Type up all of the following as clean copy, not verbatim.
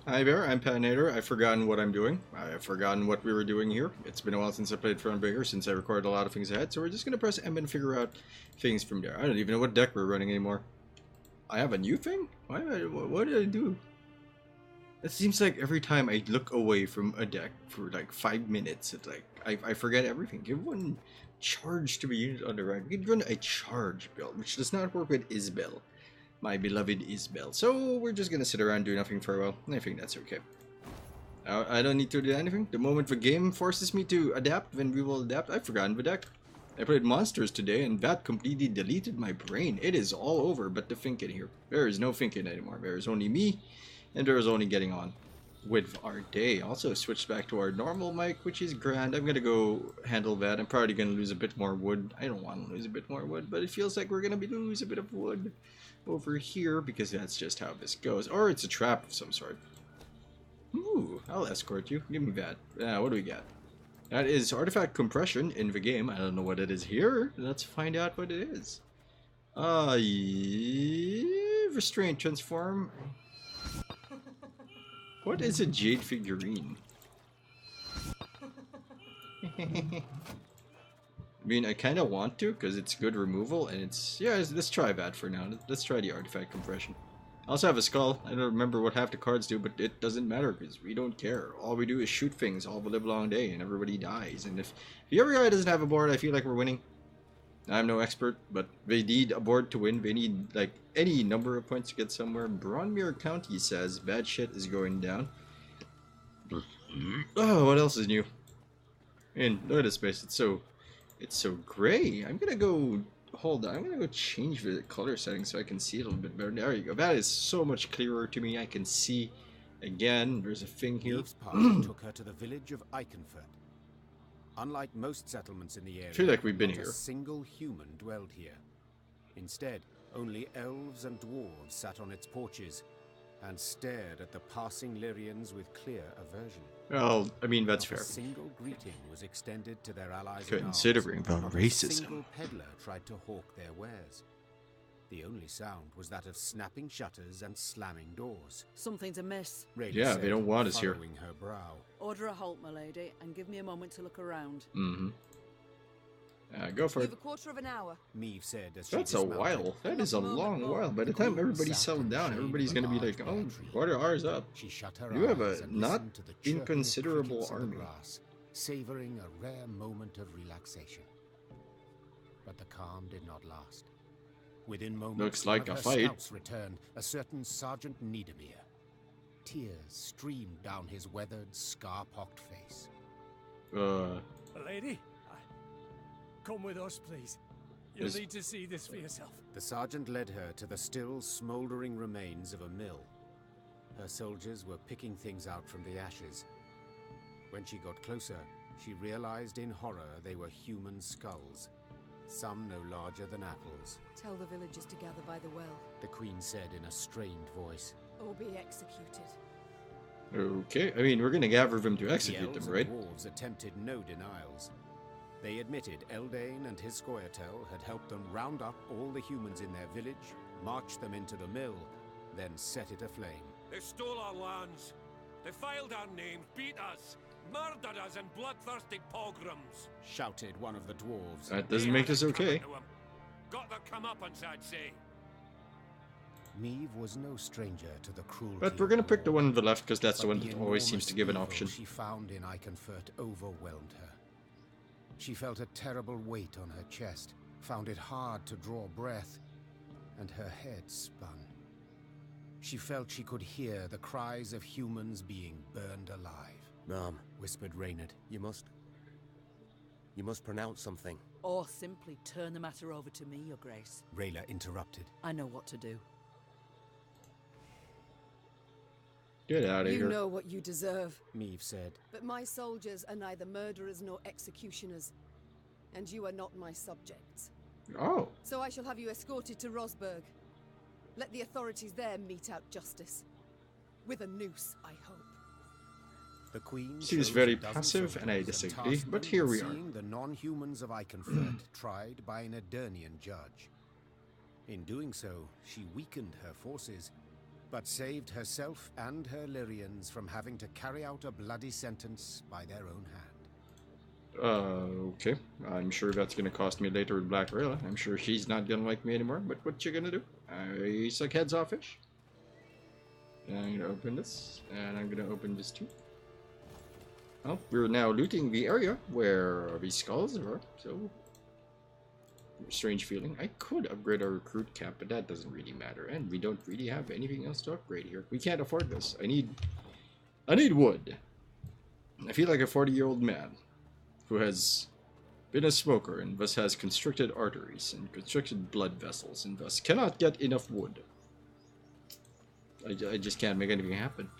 Hi there, I'm Patinator. I've forgotten what I'm doing. I've forgotten what we were doing here. It's been a while since I played Thronebreaker, since I recorded a lot of things ahead, so we're just gonna press M and figure out things from there. I don't even know what deck we're running anymore. I have a new thing? What did I do? It seems like every time I look away from a deck for like 5 minutes, it's like, I forget everything. Give one charge to be unit on the right. We could run a charge build, which does not work with Isbel. My beloved Isbel. So we're just gonna sit around and do nothing for a while. I think that's okay. I don't need to do anything. The moment the game forces me to adapt, then we will adapt. I've forgotten the deck. I played monsters today, and that completely deleted my brain. It is all over but the thinking here. There is no thinking anymore. There is only me, and there is only getting on with our day. Also switched back to our normal mic, which is grand. I'm gonna go handle that. I'm probably gonna lose a bit more wood. I don't want to lose a bit more wood, but it feels like we're gonna lose a bit of wood over here because that's just how this goes. Or it's a trap of some sort. Ooh, I'll escort you. Give me that. What do we got? That is artifact compression in the game. I don't know what it is here. Let's find out what it is. Restraint transform. What is a jade figurine? I mean, I kind of want to because it's good removal and it's let's try that for now. Let's try the artifact compression. I also have a skull. I don't remember what half the cards do, but it doesn't matter because we don't care. All we do is shoot things all the live long day and everybody dies. And if the other guy doesn't have a board, I feel like we're winning. I'm no expert, but they need a board to win. They need like any number of points to get somewhere. Bronmere County says bad shit is going down. Oh, what else is new? And look at this space. It's so gray. I'm gonna go. Hold on, I'm gonna go change the color setting so I can see it a little bit better. There you go. That is so much clearer to me. I can see again. There's a thing here. Eve's party took her to the village of Eichenfurt. Unlike most settlements in the area, I feel like we've been not here. a single human dwelled here. Instead, only elves and dwarves sat on its porches and stared at the passing Lyrians with clear aversion. Well, I mean, that's fair. Not a single greeting was extended to their allies. Considering the Not racism. a single peddler tried to hawk their wares. The only sound was that of snapping shutters and slamming doors. Something's amiss. Rayleigh Yeah, said, they don't want us here. furrowing her brow. Order a halt, my lady, and give me a moment to look around. Mm-hmm. Go for You it. have a quarter of an hour. Meave said as she That's a dismounted. while. That is a long while. By the time everybody's settled down, everybody's gonna be like, oh, quarter hour's up. She shut her You have eyes a and not listened to the chirping of inconsiderable crickets in the army. grass, savoring a rare moment of relaxation. But the calm did not last. Within moments, Looks like one a of her fight. scouts returned, a certain Sergeant Niedermere. Tears streamed down his weathered, scar-pocked face. Lady, come with us, please. You'll Is- need to see this for yourself. The sergeant led her to the still smouldering remains of a mill. Her soldiers were picking things out from the ashes. When she got closer, she realized in horror they were human skulls, some no larger than apples. Tell the villagers to gather by the well, The queen said in a strained voice. or be executed. Okay, I mean, we're gonna gather them to execute the elves them, right? and dwarves attempted no denials. They admitted Eldane and his Scoia'tael had helped them round up all the humans in their village, march them into the mill, then set it aflame. They stole our lands. They filed our names, beat us, murdered us in bloodthirsty pogroms. Shouted one of the dwarves. That doesn't make this okay. Got their comeuppance, I'd say. Meave was no stranger to the cruelty. But we're gonna of pick the war. one on the left because that's the But one that always seems to give an enormous option. evil she found in Eichenfurt overwhelmed her. She felt a terrible weight on her chest, found it hard to draw breath, and her head spun. She felt she could hear the cries of humans being burned alive. Ma'am, Whispered Reynard. you must pronounce something. Or simply turn the matter over to me, Your Grace. Rayla interrupted. I know what to do. Get out of You here. know what you deserve. Meave said. But my soldiers are neither murderers nor executioners. And you are not my subjects. Oh, So I shall have you escorted to Rosberg. Let the authorities there mete out justice. With a noose, I hope. The queen Seems chose very a dozen passive, and I soldiers disagree, tasked but them here with we are. seeing the non-humans of Eichenfurt tried by an Edirnian judge. In doing so, she weakened her forces, but saved herself and her Lyrians from having to carry out a bloody sentence by their own hand. Okay. I'm sure that's gonna cost me later with Black Rayla. I'm sure she's not gonna like me anymore, but what you gonna do? I suck heads off fish. And I'm gonna open this, and I'm gonna open this too. Well, we're now looting the area where the skulls are, so... Strange feeling. I could upgrade our recruit cap, but that doesn't really matter, and we don't really have anything else to upgrade here. We can't afford this. I need wood. I feel like a 40-year-old man who has been a smoker and thus has constricted arteries and constricted blood vessels and thus cannot get enough wood. I just can't make anything happen.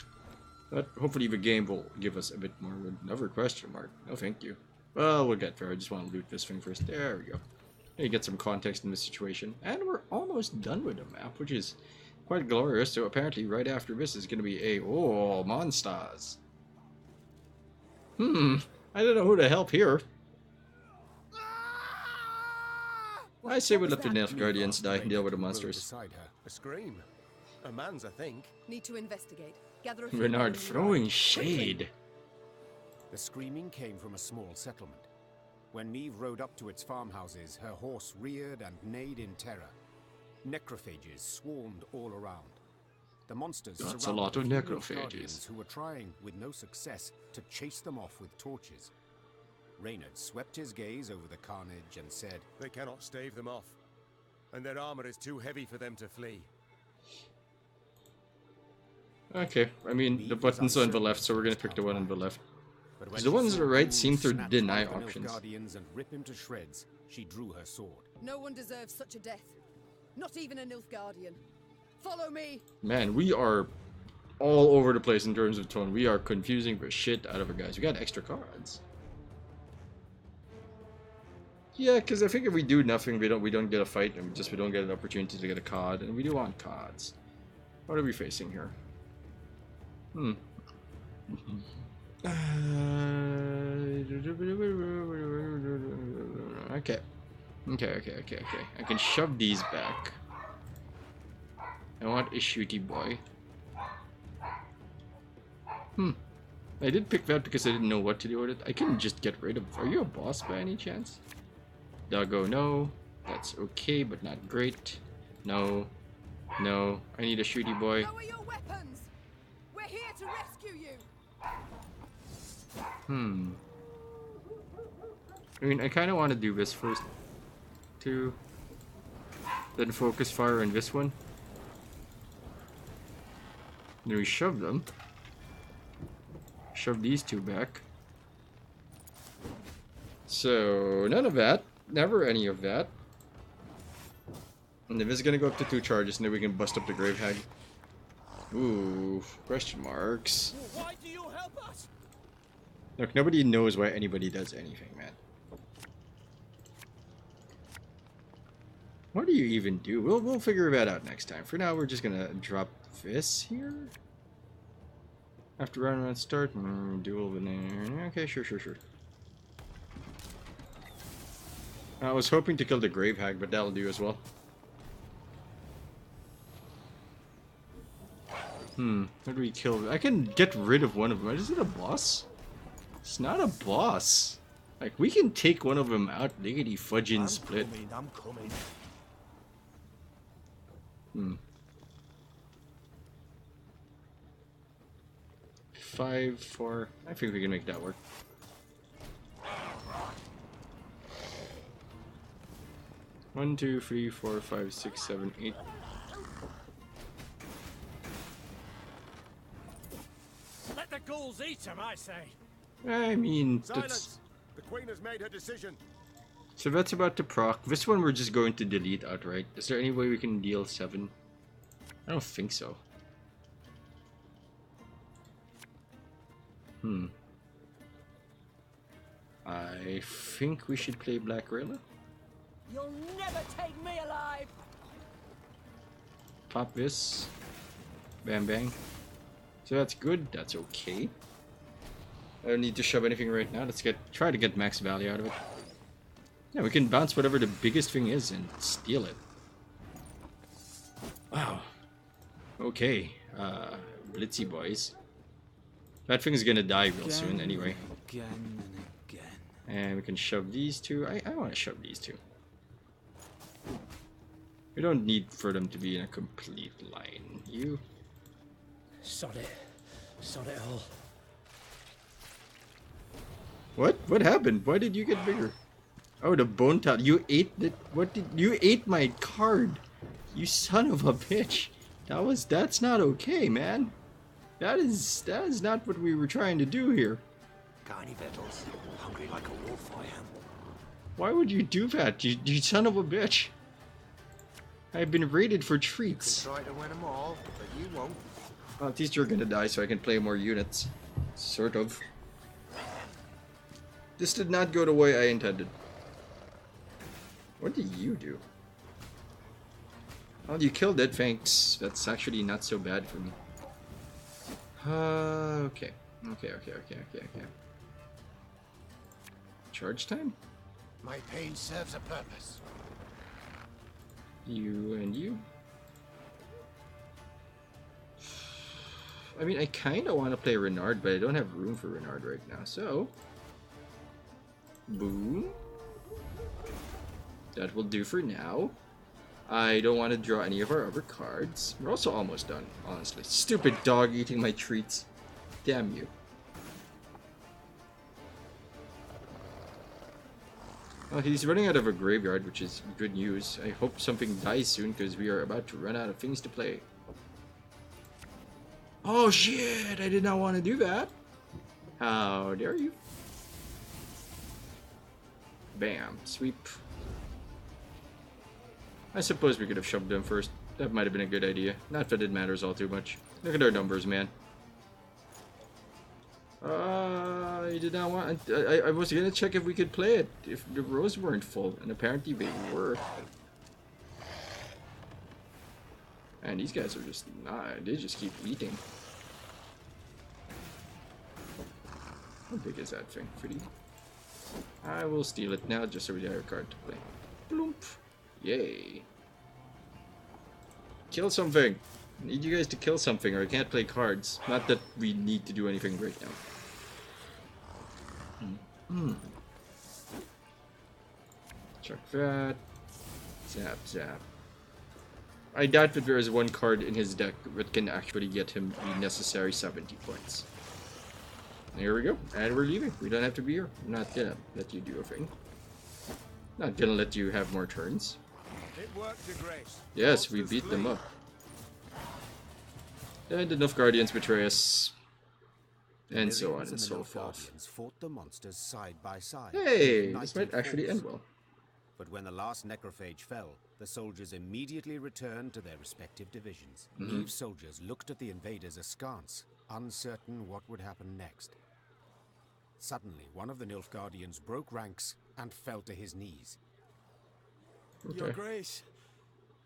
But hopefully the game will give us a bit more wood. Another question mark. No, thank you. Well, we'll get there. I just want to loot this thing first. There we go. You get some context in the situation. And we're almost done with the map, which is quite glorious. So apparently right after this is going to be a... Oh, monsters. I don't know who to help here. I say we let the Nilfgaardians die and deal with the monsters. Beside her, a scream. A man's, I think. Need to investigate. Gather a few Renard men and throwing arrive. shade. The screaming came from a small settlement. When Neve rode up to its farmhouses, her horse reared and neighed in terror. Necrophages swarmed all around. The monsters That's a surrounded lot of few necrophages. Nilfgaardians who were trying, with no success, to chase them off with torches. Reynard swept his gaze over the carnage and said, They cannot stave them off, and their armor is too heavy for them to flee. Okay, I mean, the button's on the left, so we're gonna pick the one on the left. but when Because the she ones saw on the right Gould seem to snatch deny one of the options. Nilfgaardians and rip him to shreds, she drew her sword. No one deserves such a death. Not even a Nilfgaardian. Follow me! Man, we are all over the place in terms of tone. We are confusing the shit out of our guys. We got extra cards. Yeah, because I think if we do nothing, we don't get a fight, and we don't get an opportunity to get a card, and we do want cards. What are we facing here? Okay. Okay. I can shove these back. I want a shooty boy. I did pick that because I didn't know what to do with it. I can just get rid of... Are you a boss by any chance? Doggo, no. That's okay, but not great. No. No. I need a shooty boy. Lower your weapons! We're here to rescue you! I mean, I kind of want to do this first. Too. Then focus fire on this one. Then we shove them. Shove these two back. So, none of that. Never any of that. And then this is gonna go up to 2 charges, and then we can bust up the Grave Hag. Ooh, question marks. Why do you help us? Look, nobody knows why anybody does anything, man. What do you even do? We'll figure that out next time. For now, we're just gonna drop this here. After round start, dual banana. Okay, sure. I was hoping to kill the Grave Hag, but that'll do as well. How do we kill? I can get rid of one of them. Is it a boss? It's not a boss. Like, we can take one of them out. Lickety fudging split. I'm coming. 5, 4. I think we can make that work. One, 2, 3, 4, 5, 6, 7, 8. Let the ghouls eat him, I say. I mean, that's... Silence! The Queen has made her decision. So that's about to proc. This one we're just going to delete outright. Is there any way we can deal 7? I don't think so. I think we should play Black Rayla. You'll never take me alive! Pop this. Bam bang. So that's good. That's okay. I don't need to shove anything right now. Let's try to get max value out of it. Yeah, we can bounce whatever the biggest thing is and steal it. Wow. Okay. Blitzy boys. That thing's gonna die real soon anyway. Again and again. And we can shove these two. I want to shove these two. We don't need for them to be in a complete line. You. Sod it. Sod it all. What? What happened? Why did you get bigger? Oh, the bone tile. You ate it. What did you ate my card? You son of a bitch. That's not okay, man. That is not what we were trying to do here. Got any victuals? Hungry like a wolf, I am. Why would you do that, you son of a bitch? I've been raided for treats. Try to win them all, but you won't. Well, at least you're gonna die so I can play more units. Sort of. This did not go the way I intended. What did you do? Well, you killed it, thanks. That's actually not so bad for me. Okay. Okay. Charge time? My pain serves a purpose. You and you? I mean, I kind of want to play Renard, but I don't have room for Renard right now, so... Boom. That will do for now. I don't want to draw any of our other cards. We're also almost done, honestly. Stupid dog eating my treats. Damn you. Well, he's running out of a graveyard, which is good news. I hope something dies soon, because we are about to run out of things to play. Oh shit! I did not want to do that. How dare you? Bam. Sweep. I suppose we could have shoved them first. That might have been a good idea. Not that it matters all too much. Look at our numbers, man. I did not want... I was gonna check if we could play it, if the rows weren't full, and apparently they were. And these guys are just not... They just keep eating. How big is that thing? Pretty. I will steal it now just so we have a card to play. Bloomp. Yay. Kill something. I need you guys to kill something or I can't play cards. Not that we need to do anything right now. Check that. Zap, zap. I doubt that there is one card in his deck that can actually get him the necessary 70 points. Here we go. And we're leaving. We don't have to be here. I'm not gonna let you do a thing. Not gonna let you have more turns. It worked to grace. Yes, we beat them up. And enough Guardians betray us. And so on and so forth. Fought the monsters side by side. Hey, this might actually end well. But when the last necrophage fell, the soldiers immediately returned to their respective divisions. Eve's soldiers looked at the invaders askance, uncertain what would happen next. Suddenly, one of the Nilfgaardians broke ranks and fell to his knees. Okay. Your Grace,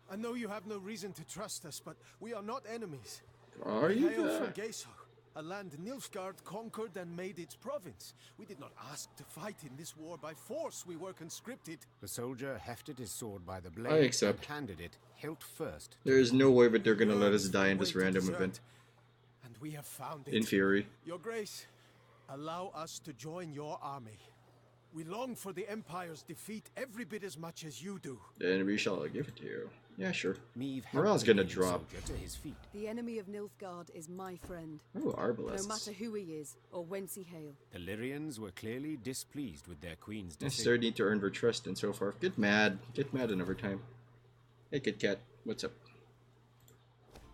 I know you have no reason to trust us, but we are not enemies. Are We you hail there? from Geisho, a land Nilfgaard conquered and made its province. We did not ask to fight in this war by force. We were conscripted. The soldier hefted his sword by the blade I accept. and handed it, hilt first. There is no way that they're gonna let us die in Way this to random desert, event. And we have found it. In theory. Your Grace, allow us to join your army. We long for the Empire's defeat every bit as much as you do. Then we shall give it to you. Yeah, sure. Meve Morale's helped the gonna kneeling drop. soldier to his feet. The enemy of Nilfgaard is my friend, Oh, no Arbalests. matter who he is or whence he hail. The Lyrians were clearly displeased with their queen's Yes, decision. sir, need to earn their trust and so forth. Get mad. Get mad another time. Hey, Kit Kat. What's up?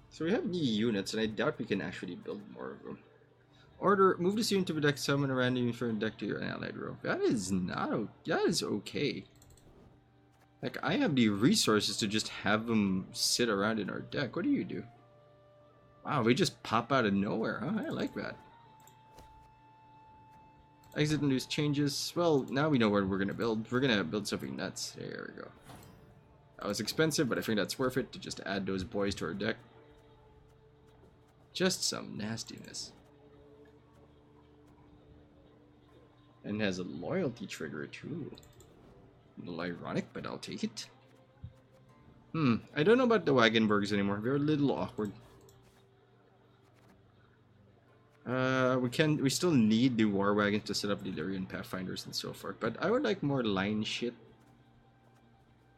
So we have new units, and I doubt we can actually build more of them. Order, move this unit to the deck, summon a random unit from the deck to your allied row. That is not... That is okay. Like, I have the resources to just have them sit around in our deck. What do you do? Wow, we just pop out of nowhere, huh? I like that. Exit and news changes. Well, now we know what we're gonna build. We're gonna build something nuts. There we go. That was expensive, but I think that's worth it to just add those boys to our deck. Just some nastiness. And has a loyalty trigger too. A little ironic, but I'll take it. I don't know about the Wagenbergs anymore. They're a little awkward. We still need the war wagons to set up the Illyrian Pathfinders and so forth, but I would like more line shit.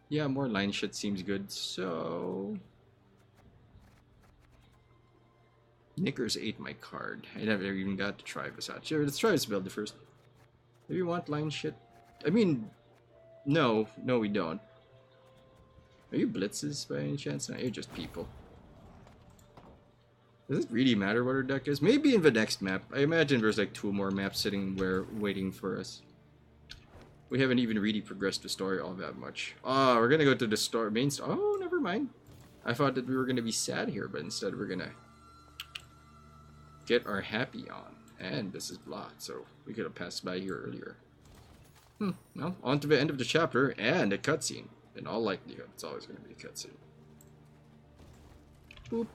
Yeah, more line shit seems good, so... Knickers ate my card. I never even got to try this out. Sure, let's try this build first. Do you want line shit? I mean, no, we don't. Are you blitzes by any chance? No, you're just people. Does it really matter what our deck is? Maybe in the next map. I imagine there's like 2 more maps sitting there waiting for us. We haven't even really progressed the story all that much. Oh, we're gonna go to the story main story. Oh, never mind. I thought that we were gonna be sad here, but instead we're gonna get our happy on. And this is blocked, so we could have passed by here earlier. Well, on to the end of the chapter and a cutscene. In all likelihood, it's always going to be a cutscene. Boop.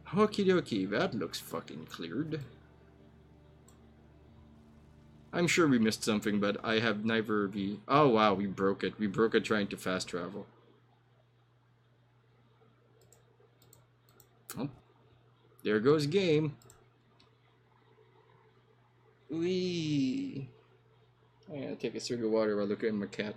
Okie dokie, that looks fucking cleared. I'm sure we missed something, but I have neither the... Oh wow, we broke it. We broke it trying to fast travel. Oh. There goes game. Wee. I'm gonna take a swig of water while looking at my cat.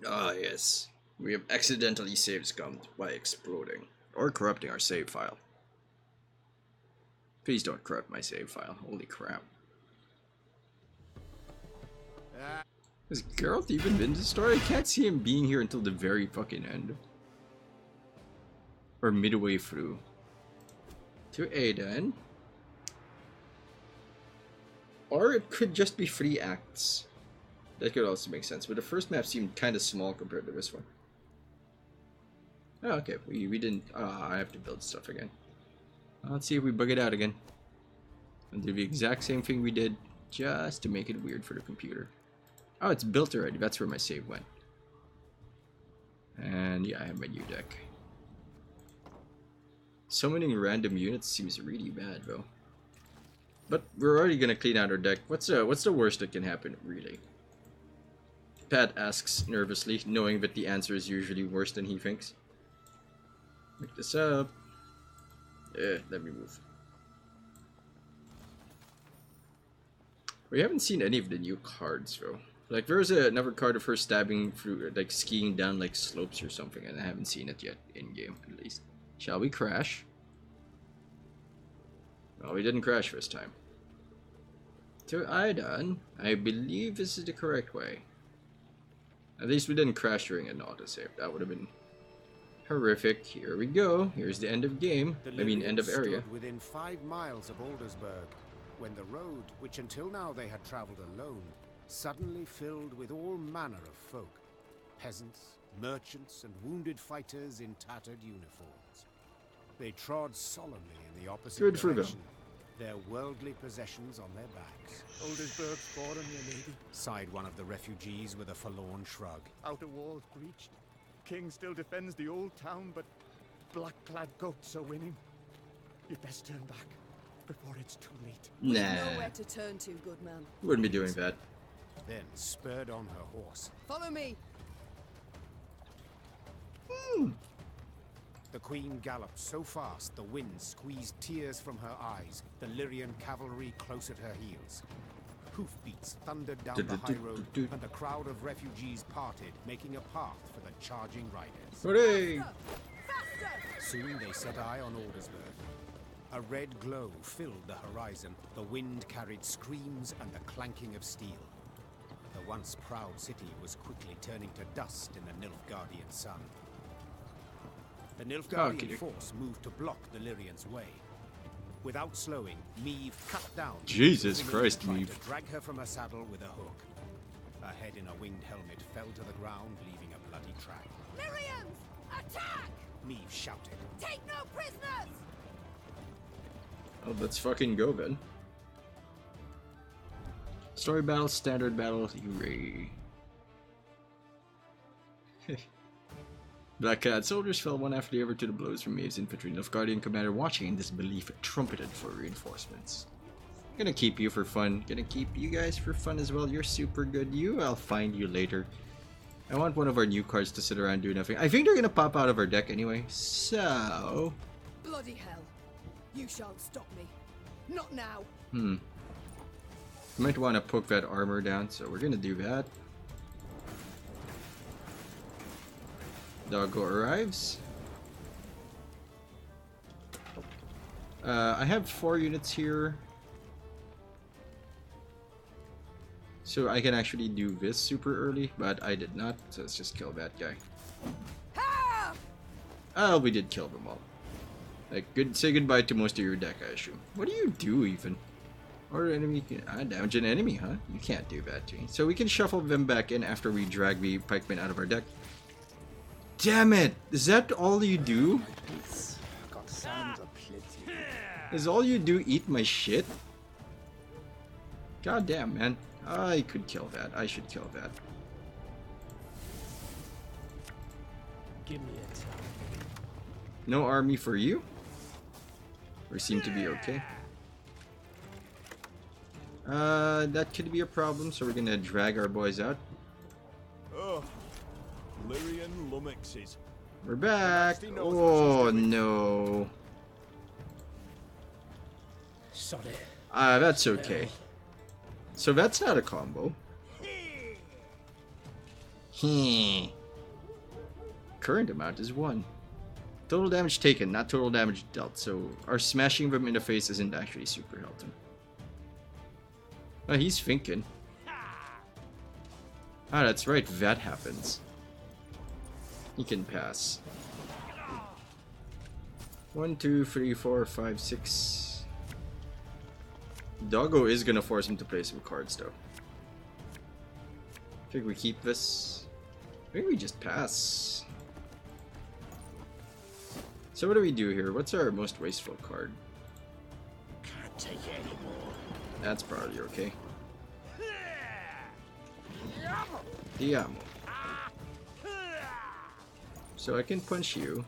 Ah, yes. We have accidentally saved scum by exploding. Or corrupting our save file. Please don't corrupt my save file. Holy crap. Has Geralt even been to the story? I can't see him being here until the very fucking end. Or midway through. To Aiden. Or it could just be 3 acts. That could also make sense, but the first map seemed kind of small compared to this one. Oh, okay, we didn't... I have to build stuff again. Let's see if we bug it out again. And do the exact same thing we did, just to make it weird for the computer. Oh, it's built already. That's where my save went. And yeah, I have my new deck. Summoning random units seems really bad, though. But we're already gonna clean out our deck. What's the worst that can happen, really? Pat asks nervously, knowing that the answer is usually worse than he thinks. Make this up. Let me move. We haven't seen any of the new cards, though. Like, there's another card of her stabbing through, like, skiing down, like, slopes or something, and I haven't seen it yet, in-game, at least. Shall we crash? Well, we didn't crash this time. To Aidan, I believe this is the correct way. At least we didn't crash during an autosave. That would have been horrific. Here we go. Here's the end of game. I mean, end of area. Stood within 5 miles of Aldersburg, when the road, which until now they had traveled alone, suddenly filled with all manner of folk. Peasants, merchants, and wounded fighters in tattered uniforms. They trod solemnly in the opposite Good for them. direction, their worldly possessions on their backs. Oldersburg's fallen, your lady. Sighed one of the refugees with a forlorn shrug. Outer walls breached. King still defends the old town, but black-clad goats are winning. You'd best turn back before it's too late. Nah, Nowhere to turn to, good man. wouldn't be doing that. Then spurred on her horse. Follow me. The queen galloped so fast the wind squeezed tears from her eyes, the Lyrian cavalry close at her heels. Hoofbeats thundered down the high road, and the crowd of refugees parted, making a path for the charging riders. Hooray! Soon they set eye on Aldersburg. A red glow filled the horizon, the wind carried screams and the clanking of steel. The once proud city was quickly turning to dust in the Nilfgaardian sun. The Nilfgaardian force moved to block the Lyrians' way. Without slowing, Meve cut down. Jesus Christ, tried Meve. to drag her from her saddle with a hook. Her head in a winged helmet fell to the ground, leaving a bloody track. Lyrians! Attack! Meve shouted. Take no prisoners! Oh, let's fucking go then. Story battle, standard battle, hooray. Black Cat soldiers fell one after the other to the blows from Maeve's infantry. Nilfgaardian commander, watching in disbelief, trumpeted for reinforcements. Gonna keep you for fun. Gonna keep you guys for fun as well. You're super good. I'll find you later. I want one of our new cards to sit around and do nothing. I think they're gonna pop out of our deck anyway. So... bloody hell. You shan't stop me. Not now. You might want to poke that armor down, so we're gonna do that. Doggo arrives. I have 4 units here. So I can actually do this super early, but I did not, so let's just kill that guy. Oh, we did kill them all. Like, say goodbye to most of your deck, I assume. What do you do, even? Or enemy can damage an enemy, huh? You can't do that to me. So we can shuffle them back in after we drag the pikemen out of our deck. Damn it! Is that all you do? Is all you do eat my shit? God damn, man. I could kill that. I should kill that. Give me a time. No army for you? Or seem to be okay? That could be a problem, so we're gonna drag our boys out. Oh, Lyrian lummoxes. We're back! Oh no. Sod it. That's okay. So that's not a combo. Current amount is 1. Total damage taken, not total damage dealt, so our smashing them in the face isn't actually super helping. Oh, he's thinking. Ah, that's right, that happens. He can pass. 1, 2, 3, 4, 5, 6. Doggo is gonna force him to play some cards, though. I think we keep this. Maybe we just pass. So what do we do here? What's our most wasteful card? Can't take it anymore. That's probably okay. Diamo. So I can punch you.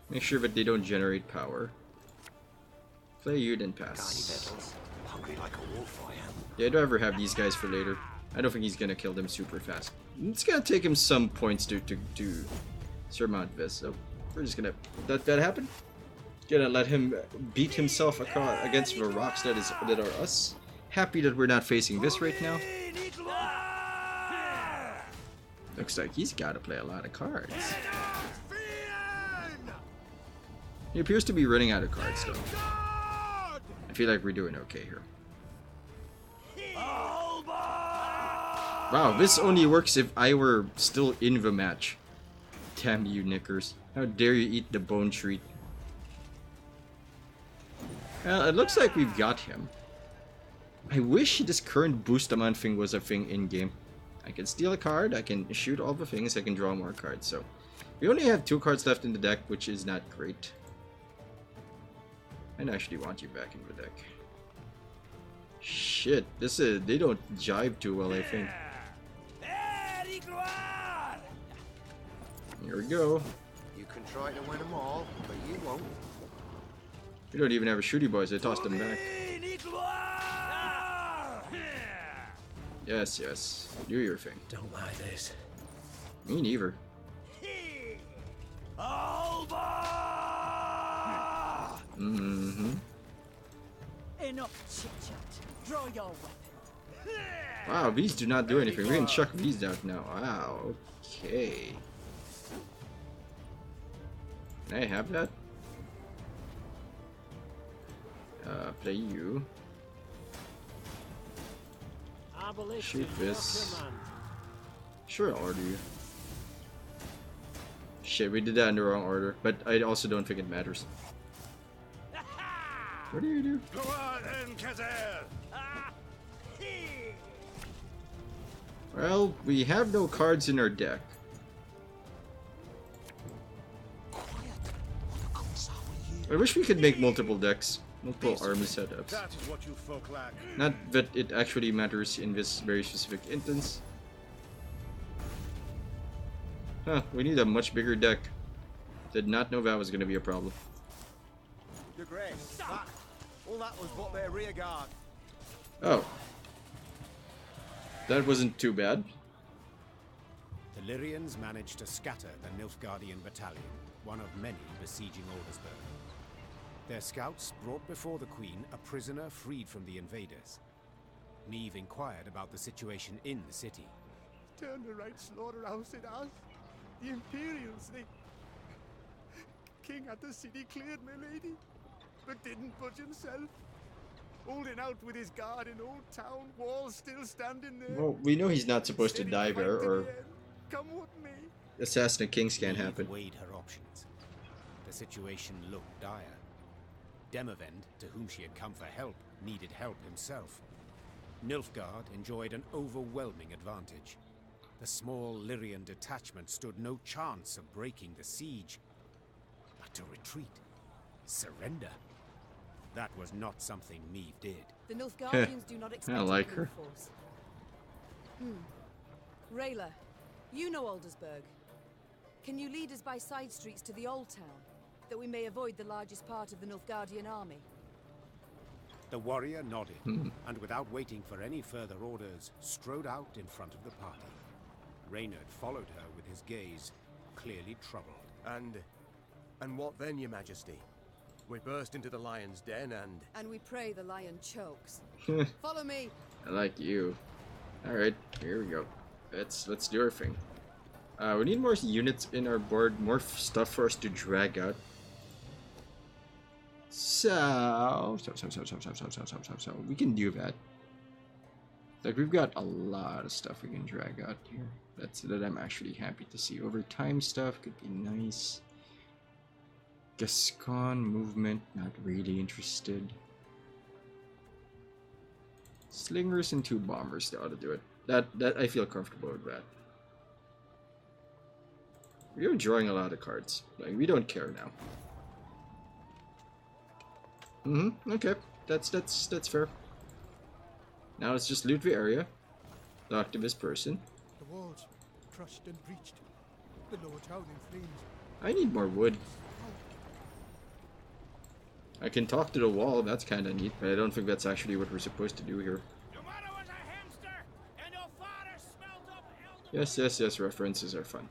Make sure that they don't generate power. Play you, then pass. Hungry like a wolf, I am. Yeah, I'd rather have these guys for later. I don't think he's gonna kill them super fast. It's gonna take him some points to surmount this, so we're just gonna let that happen. Gonna let him beat himself against the rocks that are us. Happy that we're not facing this right now. Looks like he's gotta play a lot of cards. He appears to be running out of cards though. I feel like we're doing okay here. Wow, this only works if I were still in the match. Damn you, Knickers. How dare you eat the bone treat. Well, it looks like we've got him. I wish this current boost amount thing was a thing in-game. I can steal a card, I can shoot all the things, I can draw more cards, so... We only have 2 cards left in the deck, which is not great. I actually want you back in the deck. Shit, they don't jive too well, I think. Here we go. You can try to win them all, but you won't. We don't even have a shooty boys, I tossed them back. Yes, yes. Do your thing. Don't like this. Me neither. Mm-hmm. Enough chit-chat. Draw your weapon. Wow, these do not do anything. We can chuck these out now. Wow, okay. Can I have that? Play you. Shoot this. Sure, I'll order you. Shit, we did that in the wrong order, but I also don't think it matters. What do you do? Go on then, Kazar! Well, we have no cards in our deck. I wish we could make multiple decks, multiple army setups. That is what you folk lack. Not that it actually matters in this very specific instance. Huh, we need a much bigger deck. Did not know that was going to be a problem. Your Grace, all that was but their rear guard. Oh. That wasn't too bad. The Lyrians managed to scatter the Nilfgaardian battalion. one of many besieging Aldersburg. Their scouts brought before the Queen a prisoner freed from the invaders. Niamh inquired about the situation in the city. Turned a right slaughterhouse it has. The Imperials, they... King had the city cleared, my lady, but didn't budge himself. Holding out with his guard in Old Town, walls still standing there. Well, we know he's not supposed to Said he'd die fight there, to or the end. Come with me. assassinate kings can't Niamh happen. weighed her options. The situation looked dire. Demavend, to whom she had come for help, needed help himself. Nilfgaard enjoyed an overwhelming advantage. The small Lyrian detachment stood no chance of breaking the siege. But to retreat, surrender, that was not something Niamh did. The Nilfgaardians do not expect like a her. force. Rayla, you know Aldersburg. Can you lead us by side streets to the Old Town, that we may avoid the largest part of the Nilfgaardian army? The warrior nodded, and without waiting for any further orders, strode out in front of the party. Reynard followed her with his gaze, clearly troubled. And what then, Your Majesty? We burst into the lion's den and... And we pray the lion chokes. Follow me! I like you. Alright, here we go. Let's do our thing. We need more units in our board, more stuff for us to drag out. So we can do that. Like, we've got a lot of stuff we can drag out here. That I'm actually happy to see. Over time stuff could be nice. Gascon movement, not really interested. Slingers and 2 bombers, they ought to do it. That I feel comfortable with that. We're drawing a lot of cards. Like, we don't care now. Okay. That's fair. Now let's just loot the area. Talk to this person. The walls crushed and breached. The lower town in flames. I need more wood. I can talk to the wall, that's kinda neat, but I don't think that's actually what we're supposed to do here. Your mother was a hamster, and your father smelled up elder... Yes, references are fun.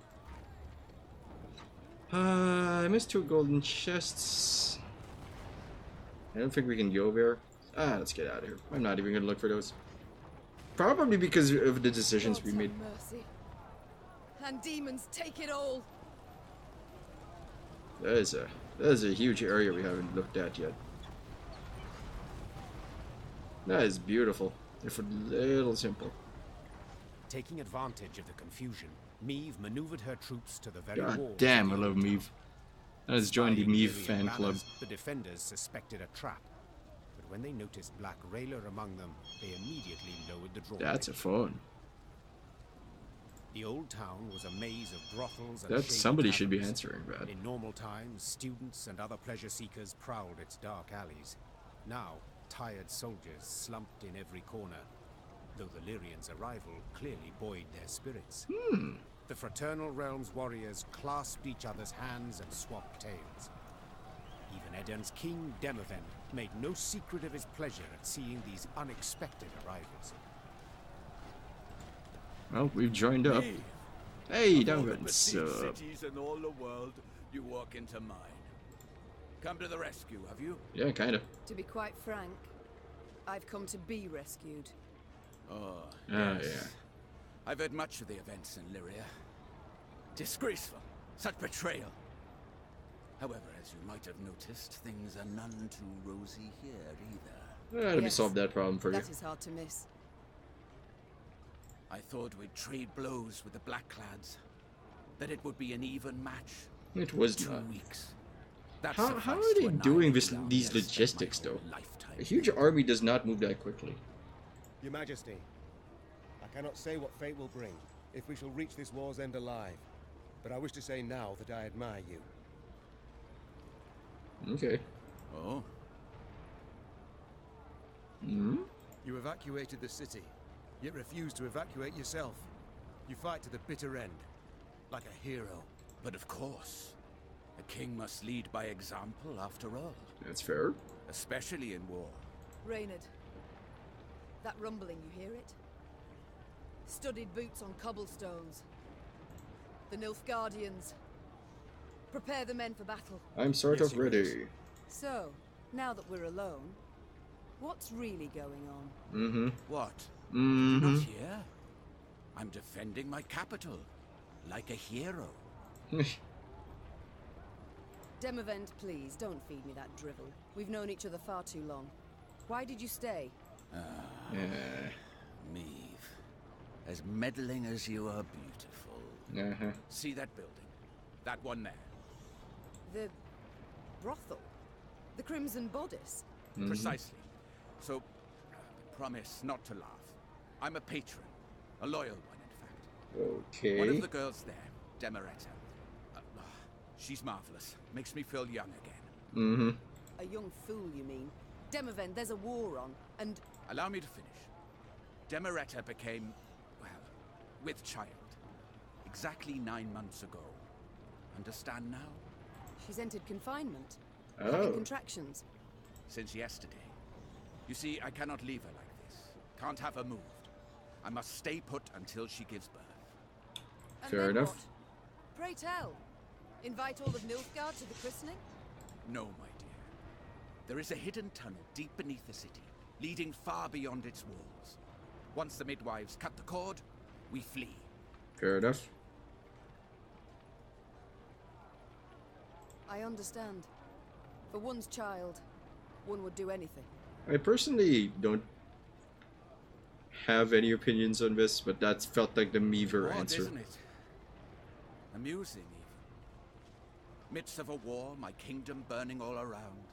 I missed 2 golden chests. I don't think we can go there. Let's get out of here. I'm not even gonna look for those. Probably because of the decisions we Gods made. have mercy. And demons take it all. That is a huge area we haven't looked at yet. That is beautiful, if a little simple. Taking advantage of the confusion, Niamh maneuvered her troops to the very God wall. damn, I love Niamh. Let's join the Spying Niamh Lyrian fan club. banners, the defenders suspected a trap. But when they noticed Black Rayla among them, they immediately lowered the drawbridge. That's a phone. The old town was a maze of brothels and That shady somebody should be taverns. answering that. In normal times, students and other pleasure seekers prowled its dark alleys. Now, tired soldiers slumped in every corner, though the Lyrians' arrival clearly buoyed their spirits. The Fraternal Realms warriors clasped each other's hands and swapped tales. Even Eden's king, Demavend, made no secret of his pleasure at seeing these unexpected arrivals. Well, we've joined up. Hey, Duncan, cities in all the world, you walk into mine. Come to the rescue, have you? Yeah, kinda. To be quite frank, I've come to be rescued. Oh, Yeah. I've heard much of the events in Lyria. Disgraceful. Such betrayal. However, as you might have noticed, things are none too rosy here either. Let me Yes, solve that problem for you. That is hard to miss. I thought we'd trade blows with the Blackclads. That it would be an even match. It was 2 not. weeks. That How sufficed are they to doing annihilate these armies logistics, spent my though? whole lifetime A huge army does not move that quickly. Your Majesty, I cannot say what fate will bring, if we shall reach this war's end alive. But I wish to say now that I admire you. Okay. Oh? You evacuated the city, yet refused to evacuate yourself. You fight to the bitter end, like a hero. But of course. A king must lead by example, after all. That's fair. Especially in war. Reynard, that rumbling, you hear it? Studded boots on cobblestones. The Nilfgaardians. Prepare the men for battle. I'm sort Yes, of Your ready. Grace. So, now that we're alone, what's really going on? Mm-hmm. What? Mm-hmm. You're not here? I'm defending my capital, like a hero. Demavend, please, don't feed me that drivel. We've known each other far too long. Why did you stay? Yeah. Meve, as meddling as you are beautiful. Uh-huh. See that building? That one there. The brothel? The Crimson Bodice? Precisely. So, promise not to laugh. I'm a patron. A loyal one, in fact. Okay. One of the girls there, Demeretta. She's marvelous. Makes me feel young again. Mm-hmm. A young fool, you mean? Demavend, there's a war on, and... Allow me to finish. Demeretta became, well, with child. Exactly 9 months ago. Understand now? she's entered confinement. Oh. Having contractions. Since yesterday. You see, I cannot leave her like this. Can't have her moved. I must stay put until she gives birth. And Fair then enough. what? Pray tell. Invite all of Nilfgaard to the christening? No, my dear. There is a hidden tunnel deep beneath the city, leading far beyond its walls. Once the midwives cut the cord, we flee. Fair enough. I understand. For one's child, one would do anything. I personally don't have any opinions on this, but that felt like the Meaver Odd, answer. isn't it? Amusing, even. Midst of a war, my kingdom burning all around.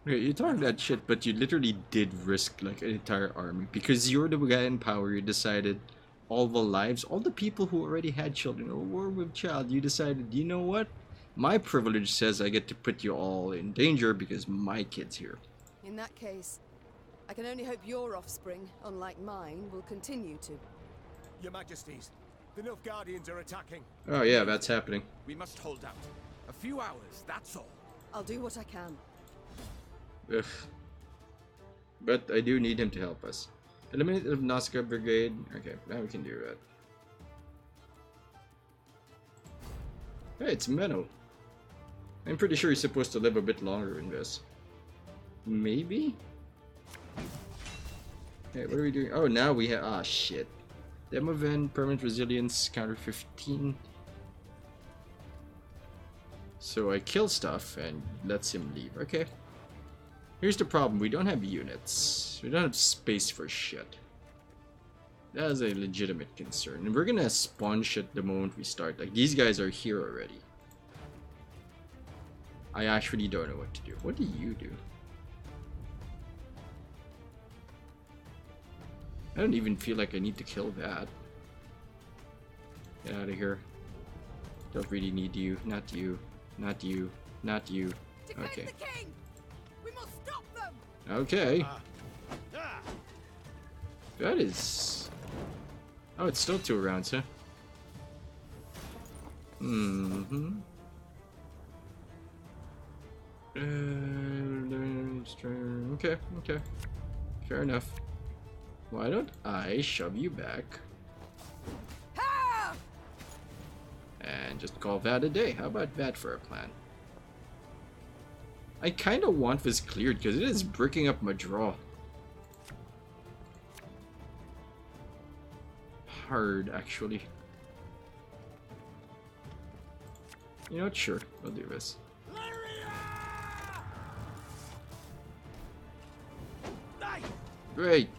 Okay, you talk that shit, but you literally did risk like an entire army because you're the guy in power. You decided all the lives, all the people who already had children or were with child. You decided, you know what? My privilege says I get to put you all in danger because my kid's here. In that case, I can only hope your offspring, unlike mine, will continue to. Your Majesties, the Nilfgaardians are attacking. Oh yeah, that's happening. We must hold out. A few hours, that's all. I'll do what I can. Ugh. But I do need him to help us. Eliminate the Nazca Brigade. Okay, now we can do that. Hey, it's Menno. I'm pretty sure he's supposed to live a bit longer in this. Maybe? Hey, what are we doing? Oh, now we have... Ah, shit. Demoven, permanent resilience, counter 15. So I kill stuff and lets him leave. Okay. Here's the problem. We don't have units. We don't have space for shit. That is a legitimate concern. And we're gonna spawn shit the moment we start. Like, these guys are here already. I actually don't know what to do. What do you do? I don't even feel like I need to kill that. Get out of here. Don't really need you. Not you. Not you. Not you. Defend Okay. the king! We must stop them! Okay. That is... Oh, it's still 2 rounds, huh? Mm-hmm. Okay, okay. Fair enough. Why don't I shove you back? Ha! And just call that a day. How about that for a plan? I kind of want this cleared because it is breaking up my draw. Hard, actually. You know what? Sure, I'll do this. Great.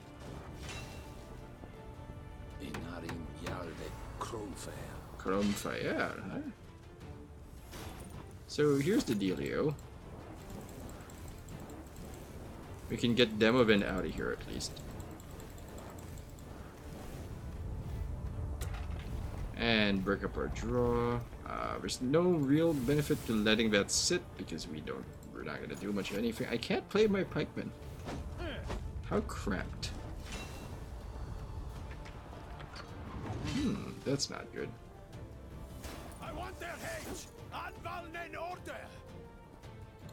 Chromefire, huh? So here's the dealio. We can get Demoven out of here at least. And break up our draw. There's no real benefit to letting that sit because we're not gonna do much of anything. I can't play my pikemen. How cramped. That's not good. I want their heads! Anvalnen in order!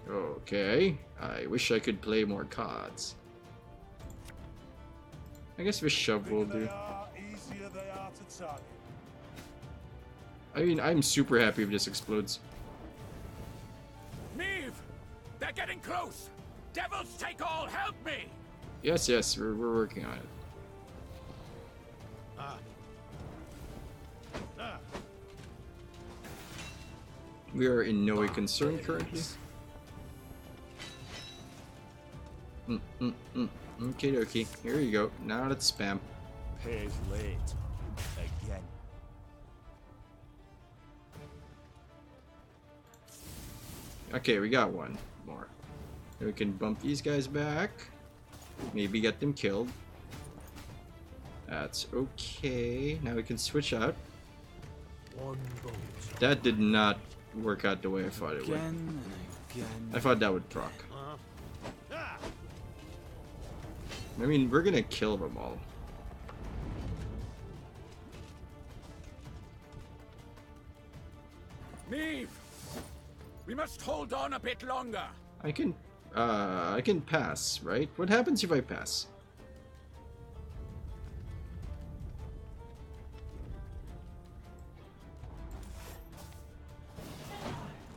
Okay, I wish I could play more cards. I guess this shove will do. Easier they are to target. I mean, I'm super happy if this explodes. They're getting close! Devils take all, help me! Yes, yes, we're working on it. We are in no way concerned currently. Okay, dokie. Here you go. Now let's spam. Pays late. Again. Okay, we got one more. Then we can bump these guys back. Maybe get them killed. That's okay. Now we can switch out. One boat. That did not work out the way I thought it would. Again and again. I thought that would proc. I mean, we're gonna kill them all. Meve! We must hold on a bit longer. I can pass, right? What happens if I pass?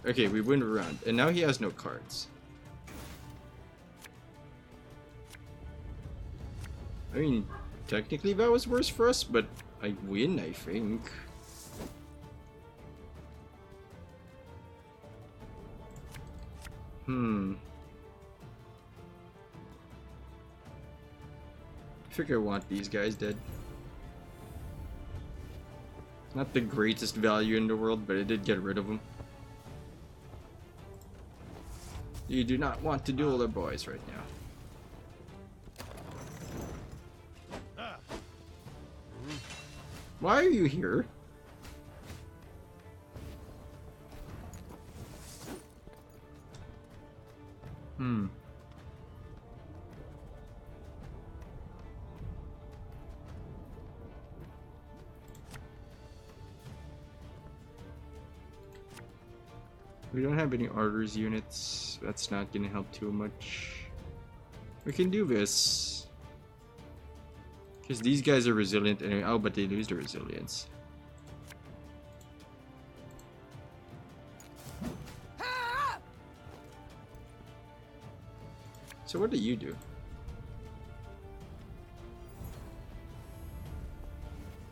Okay, we win a round, and now he has no cards. I mean, technically that was worse for us, but I win, I think. I think I want these guys dead. Not the greatest value in the world, but I did get rid of them. You do not want to duel the boys right now. Why are you here? We don't have any arters units. That's not gonna help too much. We can do this. Because these guys are resilient anyway. Oh, but they lose their resilience. So what do you do?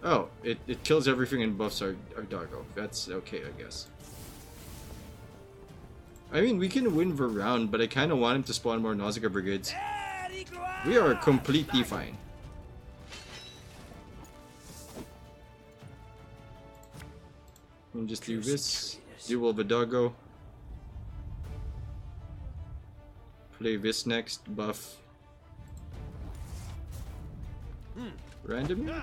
Oh, it kills everything and buffs our doggo. That's okay, I guess. I mean, we can win the round, but I kind of want him to spawn more Nausicaa brigades. We are completely fine. We'll just do this. Duel the doggo. Play this next. Buff. Randomly?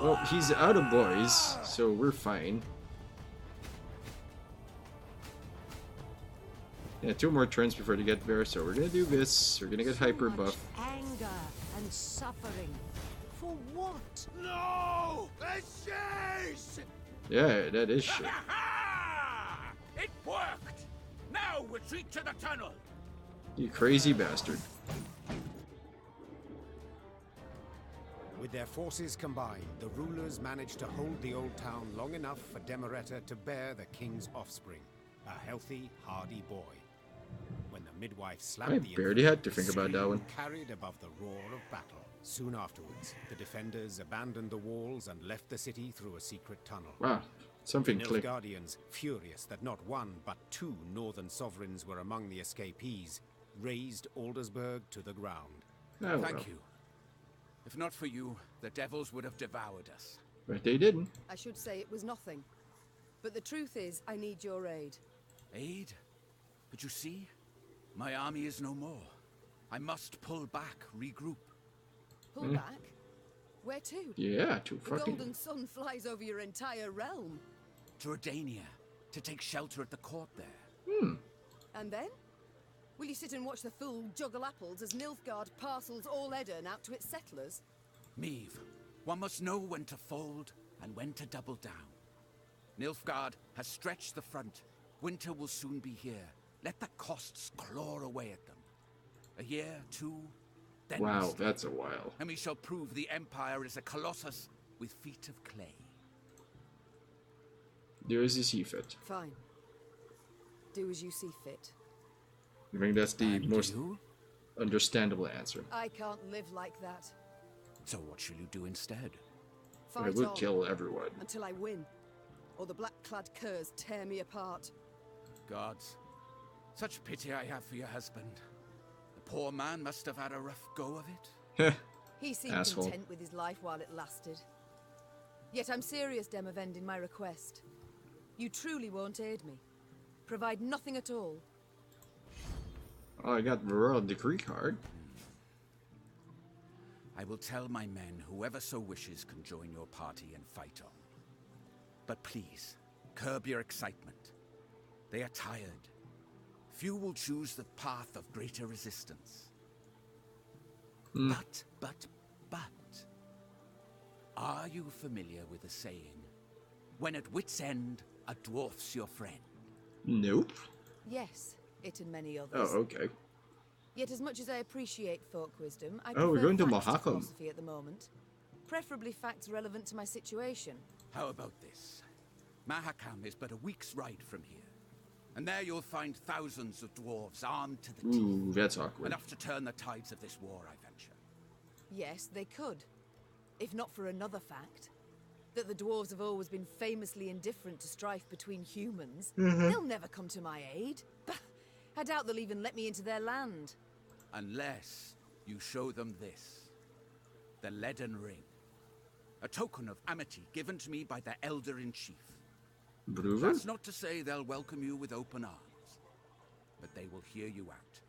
Well, he's out of boys, so we're fine. Yeah, 2 more turns before they get there, so we're gonna do this. We're gonna get hyper buff. Anger and suffering. For what? No! It's shit! Yeah, that is shit. It worked! Now retreat to the tunnel! You crazy bastard. With their forces combined, the rulers managed to hold the old town long enough for Demereta to bear the king's offspring, a healthy, hardy boy. When the midwife slapped I the barely had to think about that one. carried above the roar of battle. Soon afterwards, the defenders abandoned the walls and left the city through a secret tunnel. Wow, something The clicked. Nilfgaardians, furious that not one but 2 northern sovereigns were among the escapees, razed Aldersburg to the ground. Oh, well. Thank you. If not for you, the devils would have devoured us. But they didn't. I should say it was nothing. But the truth is, I need your aid. Aid? But you see, my army is no more. I must pull back, regroup. Pull back? Where to? Yeah, too The fucking. golden sun flies over your entire realm. To Redania, to take shelter at the court there. And then? Will you sit and watch the fool juggle apples as Nilfgaard parcels all Edirn out to its settlers? Meve, one must know when to fold and when to double down. Nilfgaard has stretched the front. Winter will soon be here. Let the costs claw away at them. A year, 2, then we Wow, stay. that's a while. And we shall prove the Empire is a colossus with feet of clay. There is a see fit. Fine. Do as you see fit. I think that's the And most you? understandable answer. I can't live like that. So what shall you do instead? I Fight would on kill everyone. until I win, or the black-clad curs tear me apart. Gods, such pity I have for your husband. The poor man must have had a rough go of it. He seemed Asshole. content with his life while it lasted. Yet I'm serious, Demavend, in my request. You truly won't aid me. Provide nothing at all. Oh, I got the Royal Decree card. I will tell my men whoever so wishes can join your party and fight on. But please, curb your excitement. They are tired. Few will choose the path of greater resistance. But, are you familiar with the saying, when at wit's end, a dwarf's your friend? Nope. Yes, it and many Oh, others. okay. Yet as much as I appreciate folk wisdom, I Oh, we're prefer going to facts Mahakam. philosophy at the moment. Preferably facts relevant to my situation. How about this? Mahakam is but a week's ride from here. And there you'll find thousands of dwarves armed to the teeth. Ooh, that's awkward. Enough to turn the tides of this war, I venture. Yes, they could. If not for another fact. That the dwarves have always been famously indifferent to strife between humans. They'll never come to my aid. I doubt they'll even let me into their land. Unless you show them this. The Leaden Ring. A token of amity given to me by the Elder-in-Chief. Bruver? That's not to say they'll welcome you with open arms. But they will hear you out.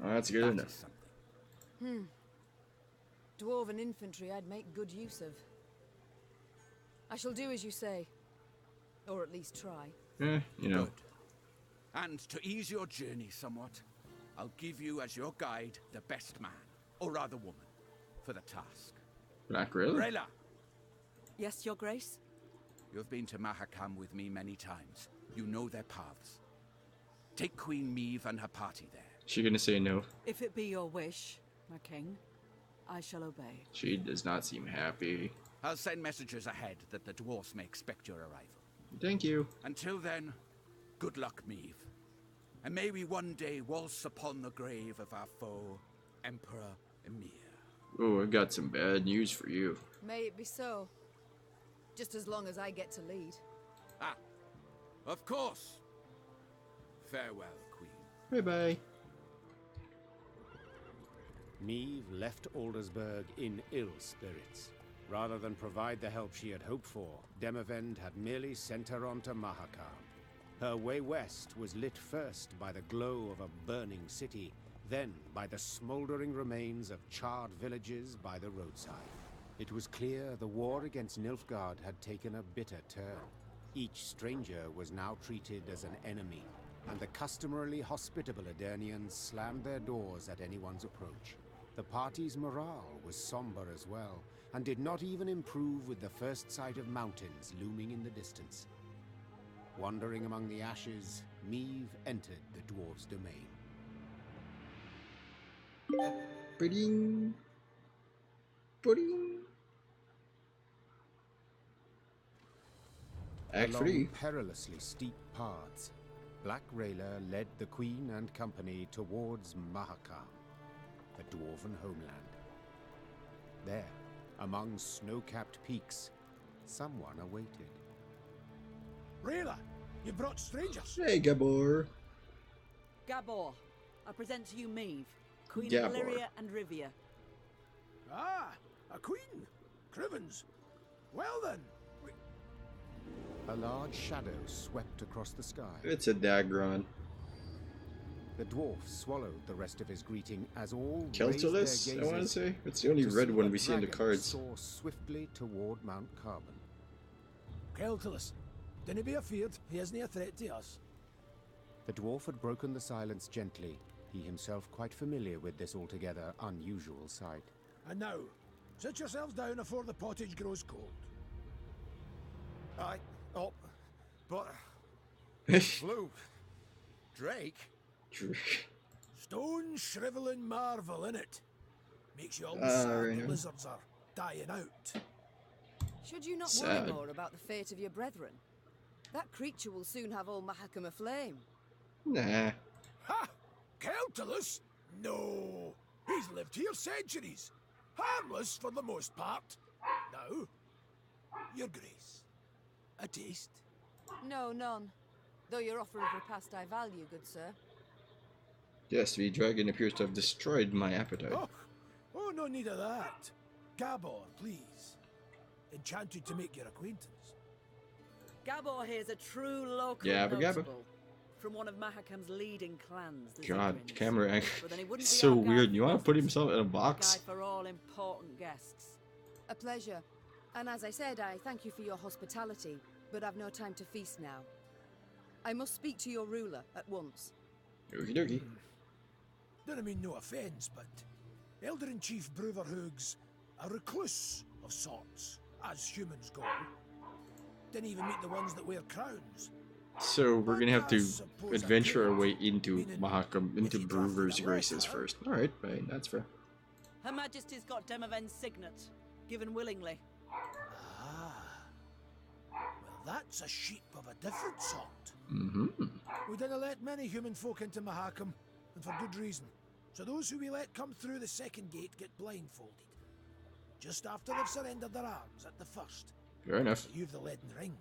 Oh, that's good That enough. is something. Dwarven infantry I'd make good use of. I shall do as you say. Or at least try. You know. Good. And to ease your journey somewhat, I'll give you as your guide the best man, or rather woman, for the task. Black really? Rayla, Yes, Your Grace? you've been to Mahakam with me many times. You know their paths. Take Queen Meve and her party there. She gonna say no? If it be your wish, my king, I shall obey. She does not seem happy. I'll send messengers ahead that the dwarfs may expect your arrival. Thank you. Until then, good luck, Meve. And may we one day waltz upon the grave of our foe, Emperor Emir. Oh, I've got some bad news for you. May it be so. Just as long as I get to lead. Ah, of course. Farewell, Queen. Bye-bye. Meve left Aldersburg in ill spirits. Rather than provide the help she had hoped for, Demavend had merely sent her on to Mahakam. Her way west was lit first by the glow of a burning city, then by the smoldering remains of charred villages by the roadside. It was clear the war against Nilfgaard had taken a bitter turn. Each stranger was now treated as an enemy, and the customarily hospitable Adernians slammed their doors at anyone's approach. The party's morale was somber as well, and did not even improve with the first sight of mountains looming in the distance. Wandering among the ashes, Meve entered the dwarves' domain. Pudding. Pudding. Act Along 3. perilously steep paths, Black Rayla led the Queen and company towards Mahakam, the dwarven homeland. There, among snow-capped peaks, someone awaited. Rayla, you brought strangers. Hey, Gabor. Gabor, I present to you Meve, Queen Gabor. of Illyria and Rivia. Ah, a queen. Crivens. Well then. A large shadow swept across the sky. It's a Dagron. The dwarf swallowed the rest of his greeting as all Keltilis, raised their I want to gazes say. It's the only to red see one a we see in the dragon cards. soar swiftly toward Mount Carbon. Keltilis. Dinna be afeard, he isn't a threat to us. The dwarf had broken the silence gently, he himself quite familiar with this altogether unusual sight. And now, sit yourselves down afore the pottage grows cold. Aye. Oh, but... Blue. Drake? Stone shriveling marvel, innit? Makes you all Ah, sad right the now. lizards are dying out. Should you not Sad. worry more about the fate of your brethren? That creature will soon have all Mahakam aflame. Nah. Ha! Keltulus? No. He's lived here centuries. Harmless for the most part. Now, Your Grace. A taste? No, none. Though your offer of repast I value, good sir. Yes, the dragon appears to have destroyed my appetite. Oh, no need of that. Gabor, please. Enchanted to make your acquaintance. Gabor here's a true local Gabba Gabba. notable. From one of Mahakam's leading clans, the God, Zigrins. camera angle. But then he wouldn't It's be so our guide weird. for You want to put business. himself in a Guide box? for all important guests. A pleasure. And as I said, I thank you for your hospitality, but I've no time to feast now. I must speak to your ruler at once. Okie dokie. Don't mean no offence, but Elder-in-Chief Bruverhoog's a recluse of sorts, as humans go. Didn't even meet the ones that wear crowns. So we're gonna have to adventure our way into Mahakam, into Brewer's Graces first. Alright, fine, that's fair. Her Majesty's got Demoven's signet, given willingly. Ah. Well, that's a sheep of a different sort. Mm-hmm. We didn't let many human folk into Mahakam, and for good reason. So those who we let come through the second gate get blindfolded. Just after they've surrendered their arms at the first. Fair enough. You've the leaden ring.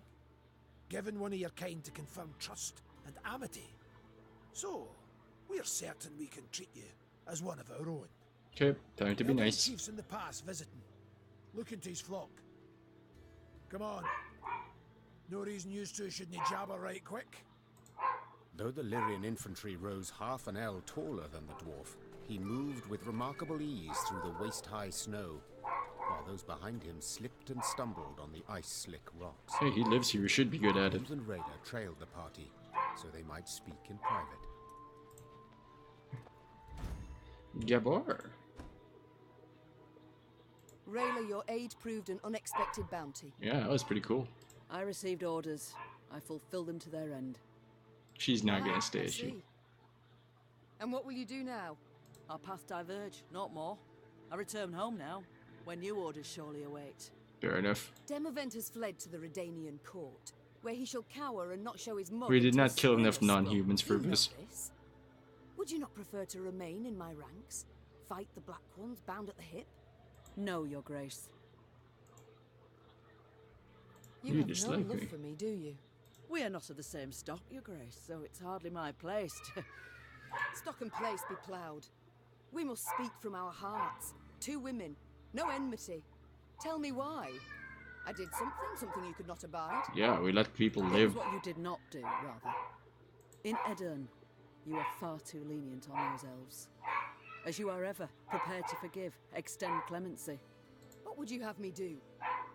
Given one of your kind to confirm trust and amity. So, we're certain we can treat you as one of our own. Okay, time to be Elder nice. Chief's in the pass visiting. Look into his flock. Come on. No reason you two shouldn't jabber right quick. Though the Lyrian infantry rose half an ell taller than the dwarf, he moved with remarkable ease through the waist-high snow, while those behind him slipped and stumbled on the ice-slick rocks. Hey, he lives here. We should be good at it. Holmes and Raider trailed the party, so they might speak in private. Gabor. Rayla, your aid proved an unexpected bounty. Yeah, that was pretty cool. I received orders. I fulfilled them to their end. She's not gonna I stay, is she? see. And what will you do now? Our paths diverge, not more. I return home now, where new orders surely await. Fair enough. Demovent has fled to the Redanian court, where he shall cower and not show his mug. We did until not kill spring enough has sprung. non-humans for You know this. this. Would you not prefer to remain in my ranks? Fight the Black Ones bound at the hip? No, Your Grace. You You have no dislike love me. for me, do you? We are not of the same stock, Your Grace, so it's hardly my place to... Stock and place be ploughed. We must speak from our hearts. Two women, no enmity. Tell me why. I did something you could not abide. Yeah, we let people It live. was what you did not do, rather. In Edirne, you are far too lenient on those elves. As you are ever, prepared to forgive, extend clemency. What would you have me do?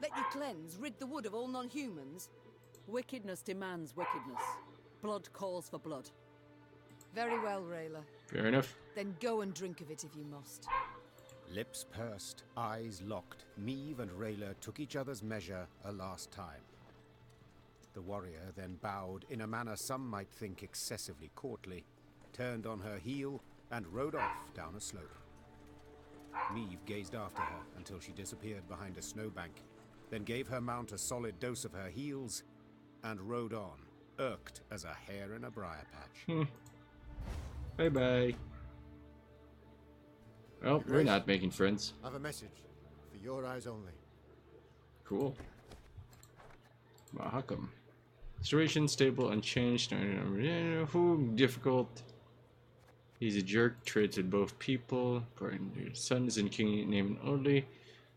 Let you cleanse, rid the wood of all non-humans? Wickedness demands wickedness. Blood calls for blood. Very well, Rayla. Fair enough. Then go and drink of it if you must. Lips pursed, eyes locked, Meve and Rayla took each other's measure a last time. The warrior then bowed in a manner some might think excessively courtly, turned on her heel, and rode off down a slope. Meve gazed after her until she disappeared behind a snowbank, then gave her mount a solid dose of her heels, and rode on, irked as a hare in a briar patch. Bye-bye. Well, we're not making friends. I have a message for your eyes only. Cool. Well, how come? Situation stable, unchanged. Who difficult? He's a jerk. Trades with both people. His son is in king name only.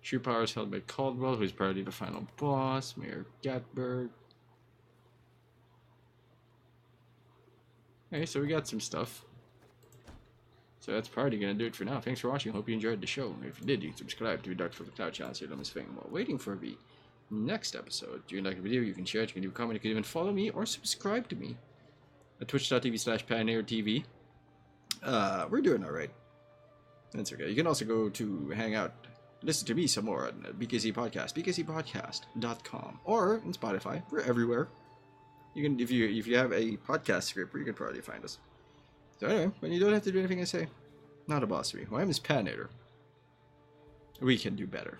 True powers held by Caldwell, who's probably the final boss. Mayor Gatberg. Okay, so we got some stuff. So that's probably gonna do it for now. Thanks for watching. Hope you enjoyed the show. If you did, you can subscribe to Dark for the Cloud channel so you don't miss a thing while waiting for the next episode. Do you like the video? You can share it, you can leave a comment, you can even follow me or subscribe to me at twitch.tv/PatinatorTV. We're doing alright. That's okay. You can also go to hang out, listen to me some more on BKC Podcast, bkcpodcast.com, or on Spotify. We're everywhere. You can, if you have a podcast script, you can probably find us. So anyway, when you don't have to do anything I say, not a boss to me. My name is Patinator. We can do better.